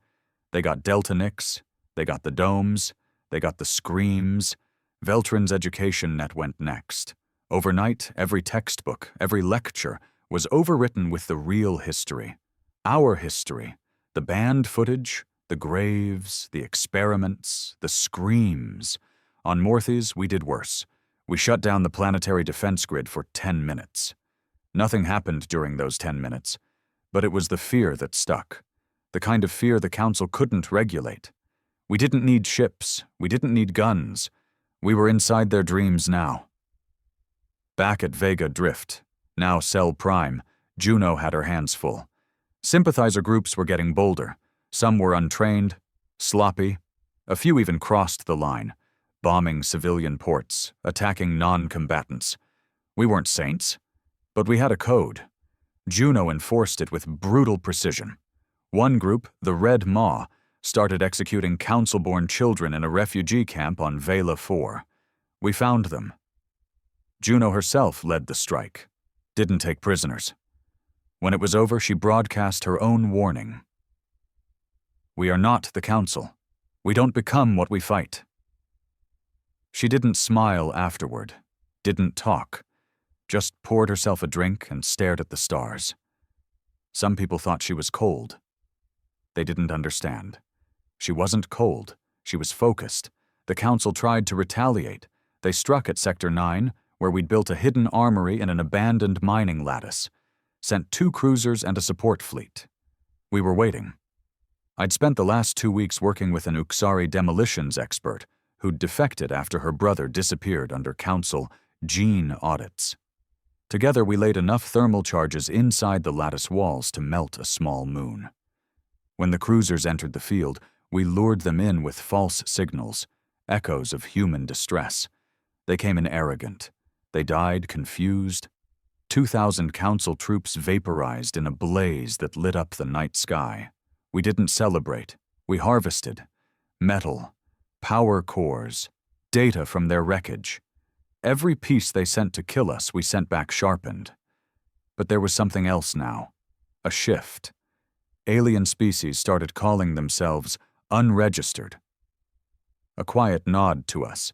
They got Delta Nix, they got the domes, they got the screams. Veltrin's education net went next. Overnight, every textbook, every lecture was overwritten with the real history. Our history. The banned footage, the graves, the experiments, the screams. On Morthis, we did worse. We shut down the planetary defense grid for 10 minutes. Nothing happened during those 10 minutes, but it was the fear that stuck. The kind of fear the Council couldn't regulate. We didn't need ships. We didn't need guns. We were inside their dreams now. Back at Vega Drift, now Cell Prime, Juno had her hands full. Sympathizer groups were getting bolder. Some were untrained, sloppy. A few even crossed the line, bombing civilian ports, attacking non-combatants. We weren't saints, but we had a code. Juno enforced it with brutal precision. One group, the Red Maw, started executing council-born children in a refugee camp on Vela 4. We found them. Juno herself led the strike, didn't take prisoners. When it was over, she broadcast her own warning. We are not the Council. We don't become what we fight. She didn't smile afterward, didn't talk, just poured herself a drink and stared at the stars. Some people thought she was cold. They didn't understand. She wasn't cold. She was focused. The Council tried to retaliate. They struck at Sector 9, where we'd built a hidden armory in an abandoned mining lattice, sent 2 cruisers and a support fleet. We were waiting. I'd spent the last 2 weeks working with an Uxari demolitions expert who'd defected after her brother disappeared under Council gene audits. Together we laid enough thermal charges inside the lattice walls to melt a small moon. When the cruisers entered the field, We lured them in with false signals, echoes of human distress. They came in arrogant. They died confused. 2,000 council troops vaporized in a blaze that lit up the night sky. We didn't celebrate. We harvested. Metal, power cores, data from their wreckage. Every piece they sent to kill us, we sent back sharpened. But there was something else now. A shift. Alien species started calling themselves unregistered. A quiet nod to us.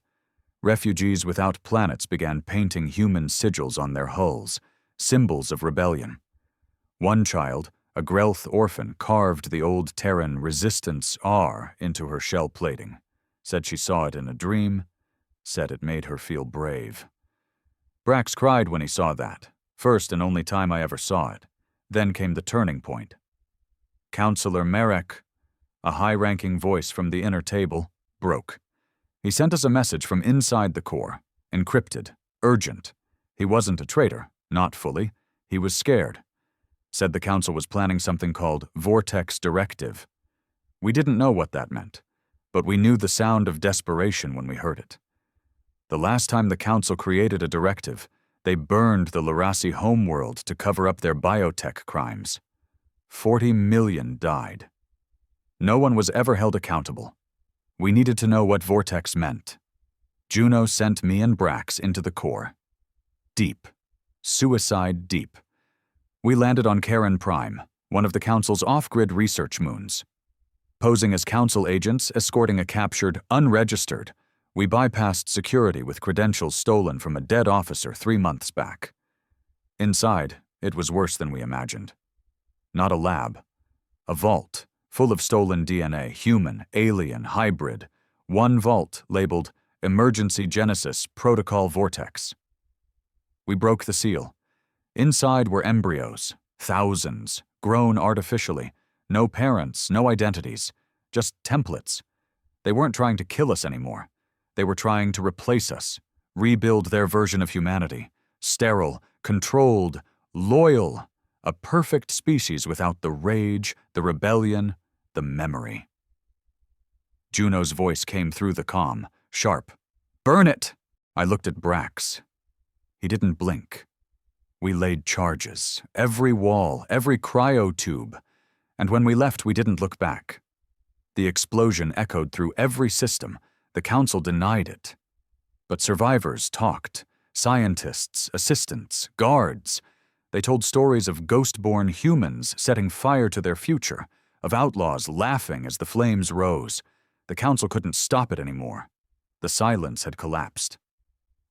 Refugees without planets began painting human sigils on their hulls, symbols of rebellion. One child, a Grelth orphan, carved the old Terran Resistance R into her shell plating, said she saw it in a dream, said it made her feel brave. Brax cried when he saw that, first and only time I ever saw it. Then came the turning point. Counselor Marek, a high-ranking voice from the inner table, broke. He sent us a message from inside the core, encrypted, urgent. He wasn't a traitor, not fully. He was scared. Said the council was planning something called vortex directive. We didn't know what that meant, but we knew the sound of desperation when we heard it. The last time the council created a directive, they burned the Larasi homeworld to cover up their biotech crimes. 40 million died. No one was ever held accountable. We needed to know what vortex meant. Juno sent me and Brax into the core. Deep. Suicide deep. We landed on Charon Prime, one of the Council's off-grid research moons. Posing as Council agents escorting a captured, unregistered, we bypassed security with credentials stolen from a dead officer 3 months back. Inside, it was worse than we imagined. Not a lab. A vault, full of stolen DNA, human, alien, hybrid. One vault labeled Emergency Genesis Protocol Vortex. We broke the seal. Inside were embryos, thousands, grown artificially. No parents, no identities, just templates. They weren't trying to kill us anymore. They were trying to replace us, rebuild their version of humanity. Sterile, controlled, loyal. A perfect species without the rage, the rebellion, the memory. Juno's voice came through the comm, sharp. "Burn it!" I looked at Brax. He didn't blink. We laid charges, every wall, every cryotube, and when we left we didn't look back. The explosion echoed through every system. The Council denied it. But survivors talked, scientists, assistants, guards. They told stories of ghost-born humans setting fire to their future, of outlaws laughing as the flames rose. The Council couldn't stop it anymore. The silence had collapsed.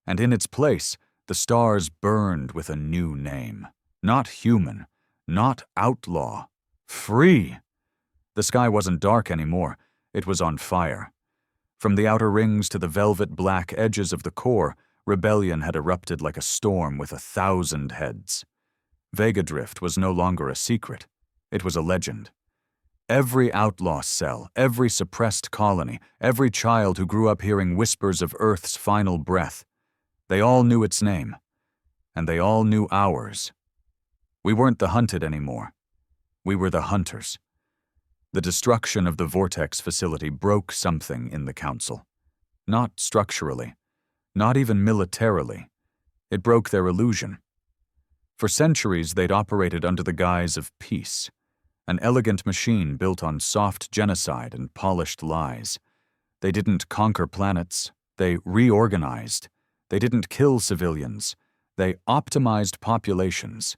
And in its place, the stars burned with a new name. Not human, not outlaw. Free! The sky wasn't dark anymore. It was on fire. From the outer rings to the velvet black edges of the core, rebellion had erupted like a storm with 1,000 heads. Vegadrift was no longer a secret. It was a legend. Every outlaw cell, every suppressed colony, every child who grew up hearing whispers of Earth's final breath, they all knew its name. And they all knew ours. We weren't the hunted anymore. We were the hunters. The destruction of the Vortex facility broke something in the Council. Not structurally, not even militarily. It broke their illusion. For centuries they'd operated under the guise of peace, an elegant machine built on soft genocide and polished lies. They didn't conquer planets, they reorganized. They didn't kill civilians, they optimized populations.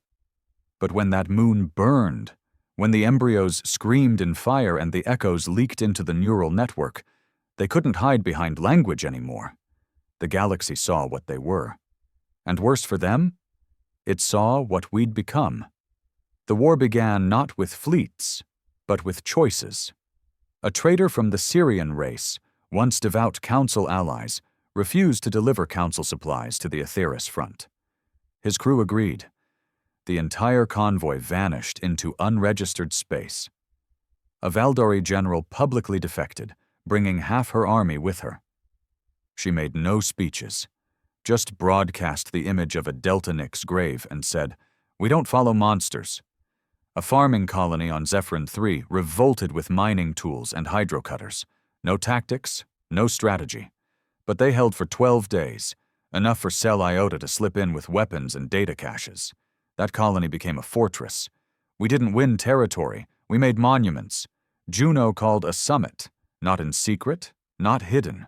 But when that moon burned, when the embryos screamed in fire and the echoes leaked into the neural network, they couldn't hide behind language anymore. The galaxy saw what they were. And worse for them, it saw what we'd become. The war began not with fleets, but with choices. A traitor from the Syrian race, once devout Council allies, refused to deliver Council supplies to the Aetheris front. His crew agreed. The entire convoy vanished into unregistered space. A Valdori general publicly defected, bringing half her army with her. She made no speeches, just broadcast the image of a Delta Nix grave and said, "We don't follow monsters." A farming colony on Zephyrin 3 revolted with mining tools and hydrocutters. No tactics, no strategy. But they held for 12 days, enough for Cell Iota to slip in with weapons and data caches. That colony became a fortress. We didn't win territory, we made monuments. Juno called a summit, not in secret, not hidden.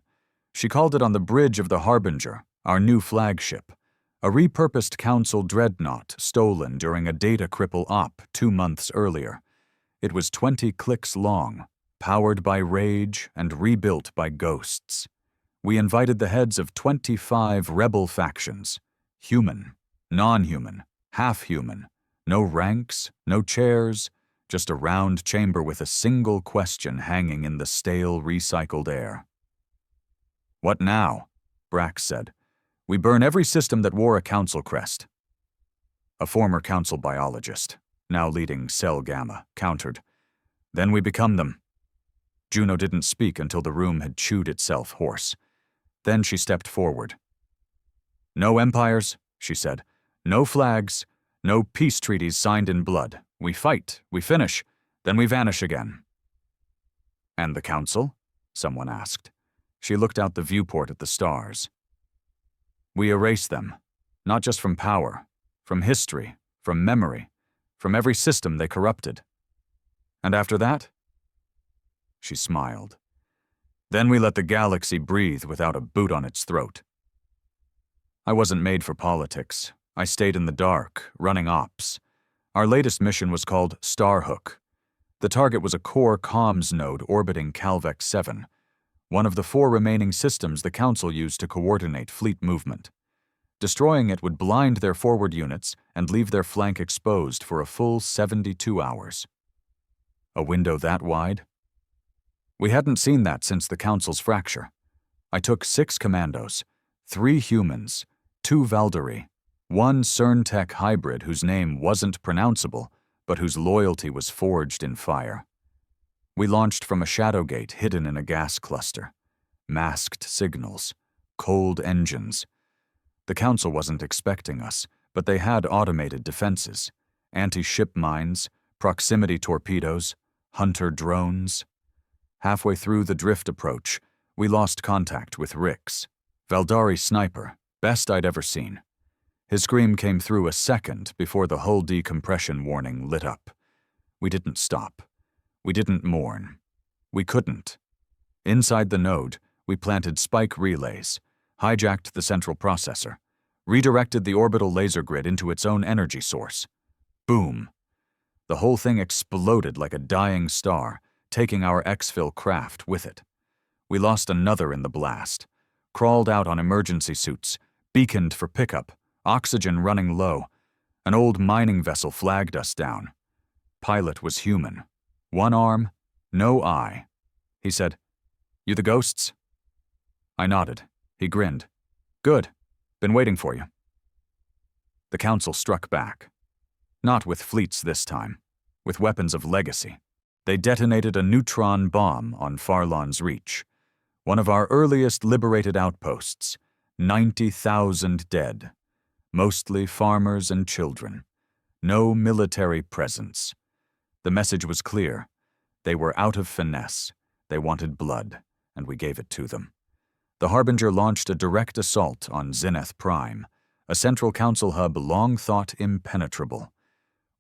She called it on the bridge of the Harbinger, our new flagship. A repurposed Council dreadnought stolen during a data cripple op 2 months earlier. It was 20 clicks long, powered by rage and rebuilt by ghosts. We invited the heads of 25 rebel factions. Human, non-human, half-human. No ranks, no chairs, just a round chamber with a single question hanging in the stale, recycled air. "What now?" Brax said. "We burn every system that wore a Council crest." A former Council biologist, now leading Cell Gamma, countered. "Then we become them." Juno didn't speak until the room had chewed itself hoarse. Then she stepped forward. "No empires," she said. "No flags. No peace treaties signed in blood. We fight, we finish, then we vanish again." "And the Council?" someone asked. She looked out the viewport at the stars. "We erase them, not just from power, from history, from memory, from every system they corrupted. And after that?" She smiled. "Then we let the galaxy breathe without a boot on its throat." I wasn't made for politics. I stayed in the dark, running ops. Our latest mission was called Starhook. The target was a core comms node orbiting Calvec 7, one of the 4 remaining systems the Council used to coordinate fleet movement. Destroying it would blind their forward units and leave their flank exposed for a full 72 hours. A window that wide? We hadn't seen that since the Council's fracture. I took 6 commandos, 3 humans, 2 Valkyrie, 1 CERN-Tech hybrid whose name wasn't pronounceable, but whose loyalty was forged in fire. We launched from a shadow gate hidden in a gas cluster. Masked signals, cold engines. The Council wasn't expecting us, but they had automated defenses, anti-ship mines, proximity torpedoes, hunter drones. Halfway through the drift approach, we lost contact with Rix, Valdari sniper, best I'd ever seen. His scream came through a second before the hull decompression warning lit up. We didn't stop. We didn't mourn. We couldn't. Inside the node, we planted spike relays, hijacked the central processor, redirected the orbital laser grid into its own energy source. Boom! The whole thing exploded like a dying star, taking our exfil craft with it. We lost another in the blast, crawled out on emergency suits, beaconed for pickup, oxygen running low. An old mining vessel flagged us down. Pilot was human. 1 arm, no eye. He said, "You the ghosts?" I nodded. He grinned. "Good. Been waiting for you." The Council struck back. Not with fleets this time, with weapons of legacy. They detonated a neutron bomb on Farlon's Reach, one of our earliest liberated outposts. 90,000 dead. Mostly farmers and children. No military presence. The message was clear. They were out of finesse. They wanted blood, and we gave it to them. The Harbinger launched a direct assault on Zenith Prime, a central Council hub long thought impenetrable.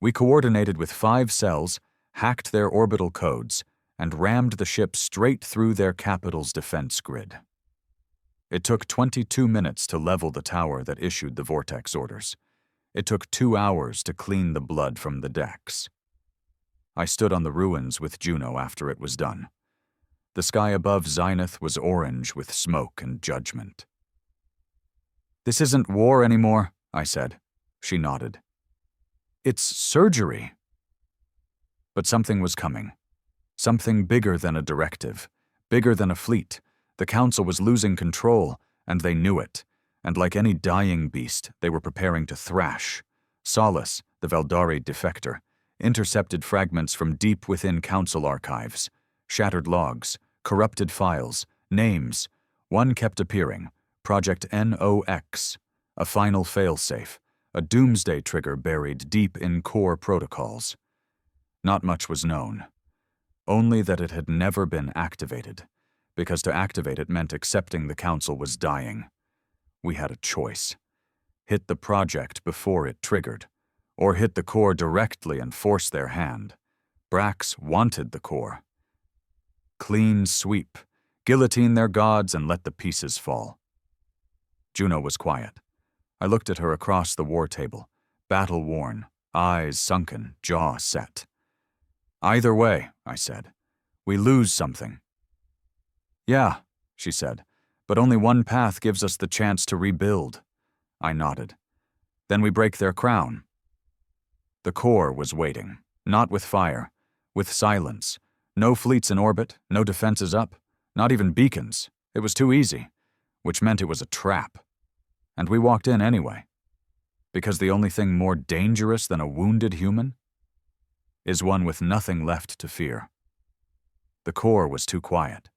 We coordinated with 5 cells, hacked their orbital codes, and rammed the ship straight through their capital's defense grid. It took 22 minutes to level the tower that issued the vortex orders. It took 2 hours to clean the blood from the decks. I stood on the ruins with Juno after it was done. The sky above Zenith was orange with smoke and judgment. "This isn't war anymore," I said. She nodded. "It's surgery." But something was coming. Something bigger than a directive, bigger than a fleet. The Council was losing control, and they knew it. And like any dying beast, they were preparing to thrash. Solace, the Valdari defector, intercepted fragments from deep within Council archives. Shattered logs, corrupted files, names. One kept appearing, Project NOX, a final failsafe, a doomsday trigger buried deep in core protocols. Not much was known. Only that it had never been activated, because to activate it meant accepting the Council was dying. We had a choice. Hit the project before it triggered, or hit the core directly and force their hand. Brax wanted the core. Clean sweep, guillotine their gods and let the pieces fall. Juno was quiet. I looked at her across the war table, battle-worn, eyes sunken, jaw set. Either way, I said, we lose something. Yeah, she said, but only one path gives us the chance to rebuild. I nodded. Then we break their crown. The core was waiting, not with fire, with silence. No fleets in orbit, no defenses up, not even beacons. It was too easy, which meant it was a trap. And we walked in anyway. Because the only thing more dangerous than a wounded human is one with nothing left to fear. The core was too quiet.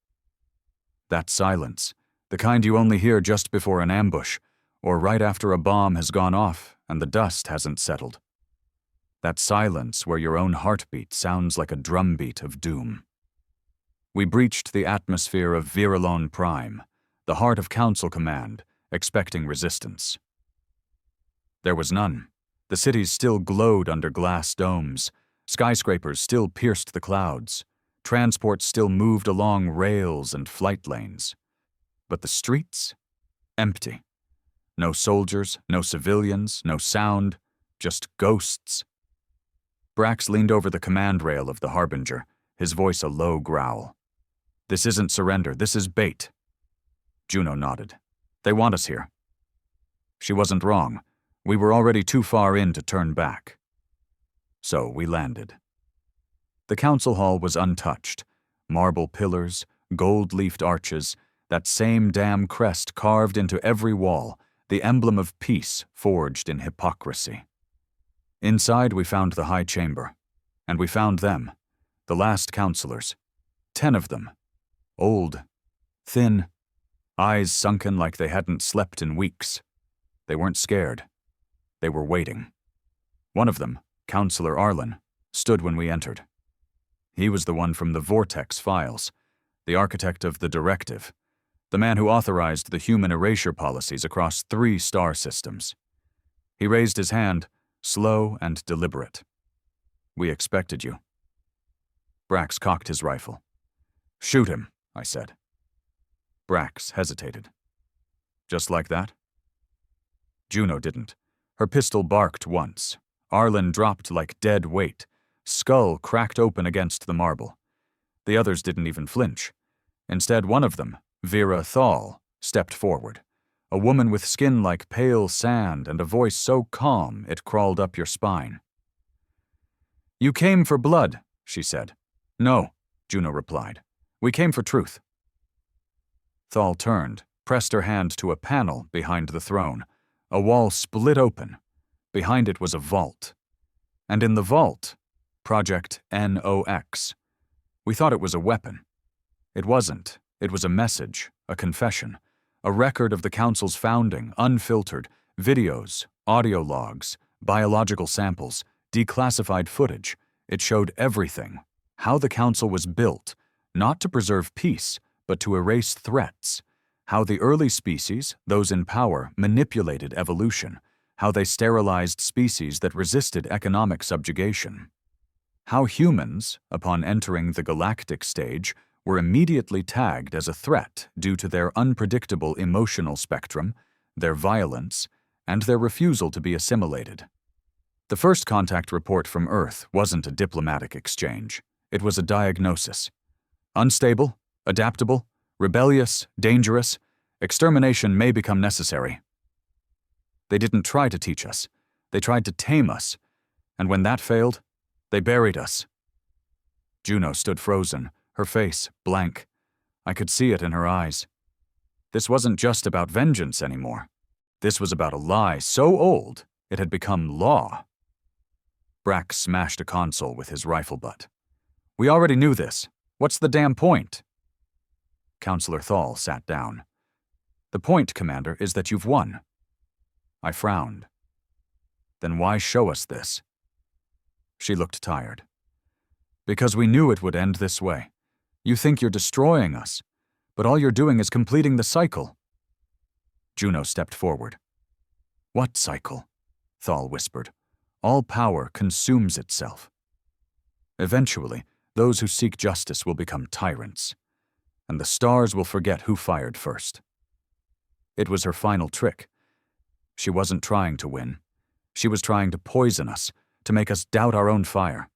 That silence, the kind you only hear just before an ambush, or right after a bomb has gone off and the dust hasn't settled. That silence where your own heartbeat sounds like a drumbeat of doom. We breached the atmosphere of Viralon Prime, the heart of Council Command, expecting resistance. There was none. The cities still glowed under glass domes. Skyscrapers still pierced the clouds. Transport still moved along rails and flight lanes. But the streets? Empty. No soldiers, no civilians, no sound, just ghosts. Brax leaned over the command rail of the Harbinger, his voice a low growl. This isn't surrender, this is bait. Juno nodded. They want us here. She wasn't wrong. We were already too far in to turn back. So we landed. The council hall was untouched. Marble pillars, gold-leafed arches, that same damn crest carved into every wall, the emblem of peace forged in hypocrisy. Inside we found the high chamber, and we found them, the last counselors, 10 of them, old, thin, eyes sunken like they hadn't slept in weeks. They weren't scared. They were waiting. One of them, Counselor Arlen, stood when we entered. He was the one from the Vortex files, the architect of the directive, the man who authorized the human erasure policies across 3 star systems. He raised his hand, slow and deliberate. We expected you. Brax cocked his rifle. Shoot him, I said. Brax hesitated. Just like that? Juno didn't. Her pistol barked once. Arlen dropped like dead weight. Skull cracked open against the marble. The others didn't even flinch. Instead, one of them, Vera Thal, stepped forward. A woman with skin like pale sand and a voice so calm it crawled up your spine. You came for blood, she said. No, Juno replied. We came for truth. Thal turned, pressed her hand to a panel behind the throne. A wall split open. Behind it was a vault. And in the vault, Project NOX. We thought it was a weapon. It wasn't. It was a message, a confession, a record of the Council's founding, unfiltered, videos, audio logs, biological samples, declassified footage. It showed everything, how the Council was built, not to preserve peace, but to erase threats, how the early species, those in power, manipulated evolution, how they sterilized species that resisted economic subjugation, how humans, upon entering the galactic stage, were immediately tagged as a threat due to their unpredictable emotional spectrum, their violence, and their refusal to be assimilated. The first contact report from Earth wasn't a diplomatic exchange. It was a diagnosis. Unstable, adaptable, rebellious, dangerous, extermination may become necessary. They didn't try to teach us. They tried to tame us. And when that failed, they buried us. Juno stood frozen, her face blank. I could see it in her eyes. This wasn't just about vengeance anymore. This was about a lie so old it had become law. Brax smashed a console with his rifle butt. We already knew this. What's the damn point? Counselor Thal sat down. The point, Commander, is that you've won. I frowned. Then why show us this? She looked tired. Because we knew it would end this way. You think you're destroying us, but all you're doing is completing the cycle." Juno stepped forward. "What cycle?" Thal whispered. "All power consumes itself. Eventually, those who seek justice will become tyrants, and the stars will forget who fired first." It was her final trick. She wasn't trying to win. She was trying to poison us, to make us doubt our own fire.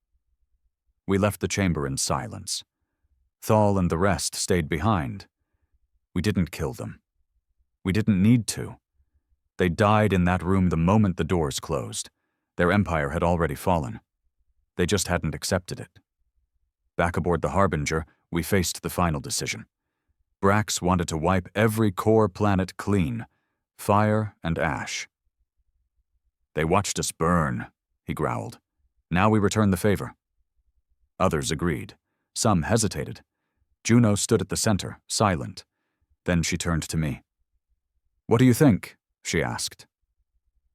We left the chamber in silence. Thal and the rest stayed behind. We didn't kill them. We didn't need to. They died in that room the moment the doors closed. Their empire had already fallen. They just hadn't accepted it. Back aboard the Harbinger, we faced the final decision. Brax wanted to wipe every core planet clean, fire and ash. "They watched us burn," he growled. "Now we return the favor." Others agreed. Some hesitated. Juno stood at the center, silent. Then she turned to me. "What do you think?" she asked.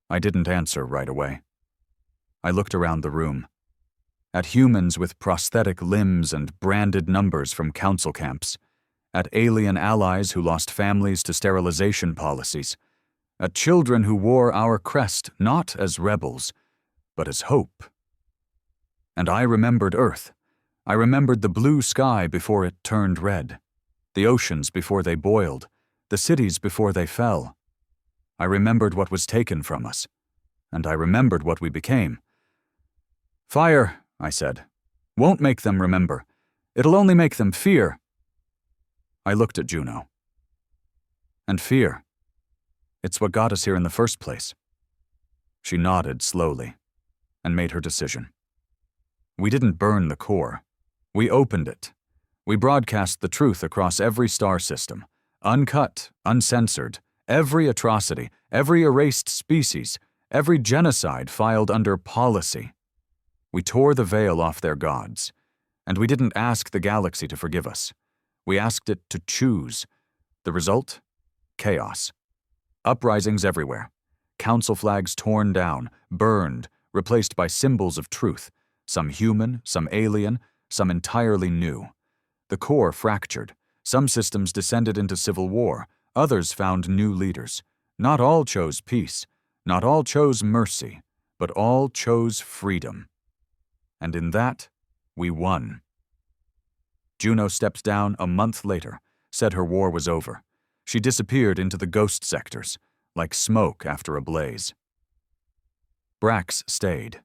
I didn't answer right away. I looked around the room. At humans with prosthetic limbs and branded numbers from council camps. At alien allies who lost families to sterilization policies. At children who wore our crest not as rebels, but as hope. And I remembered Earth. I remembered the blue sky before it turned red, the oceans before they boiled, the cities before they fell. I remembered what was taken from us, and I remembered what we became. "Fire," I said, "won't make them remember. It'll only make them fear." I looked at Juno. "And fear. It's what got us here in the first place." She nodded slowly and made her decision. We didn't burn the core. We opened it. We broadcast the truth across every star system, uncut, uncensored, every atrocity, every erased species, every genocide filed under policy. We tore the veil off their gods, and we didn't ask the galaxy to forgive us. We asked it to choose. The result? Chaos. Uprisings everywhere. Council flags torn down, burned, replaced by symbols of truth, some human, some alien, some entirely new. The core fractured. Some systems descended into civil war. Others found new leaders. Not all chose peace. Not all chose mercy. But all chose freedom. And in that, we won. Juno stepped down a month later, said her war was over. She disappeared into the ghost sectors, like smoke after a blaze. Brax stayed.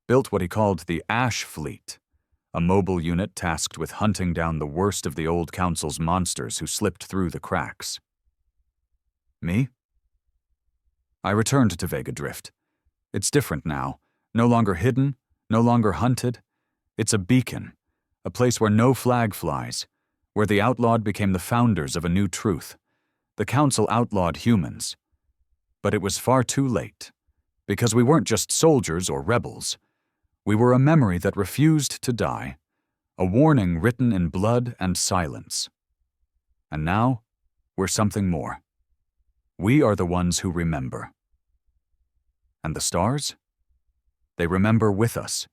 Built what he called the Ash Fleet, a mobile unit tasked with hunting down the worst of the old council's monsters who slipped through the cracks. Me? I returned to Vega Drift. It's different now, no longer hidden, no longer hunted. It's a beacon, a place where no flag flies, where the Outlawed became the founders of a new truth. The council outlawed humans. But it was far too late, because we weren't just soldiers or rebels. We were a memory that refused to die, a warning written in blood and silence. And now, we're something more. We are the ones who remember. And the stars? They remember with us.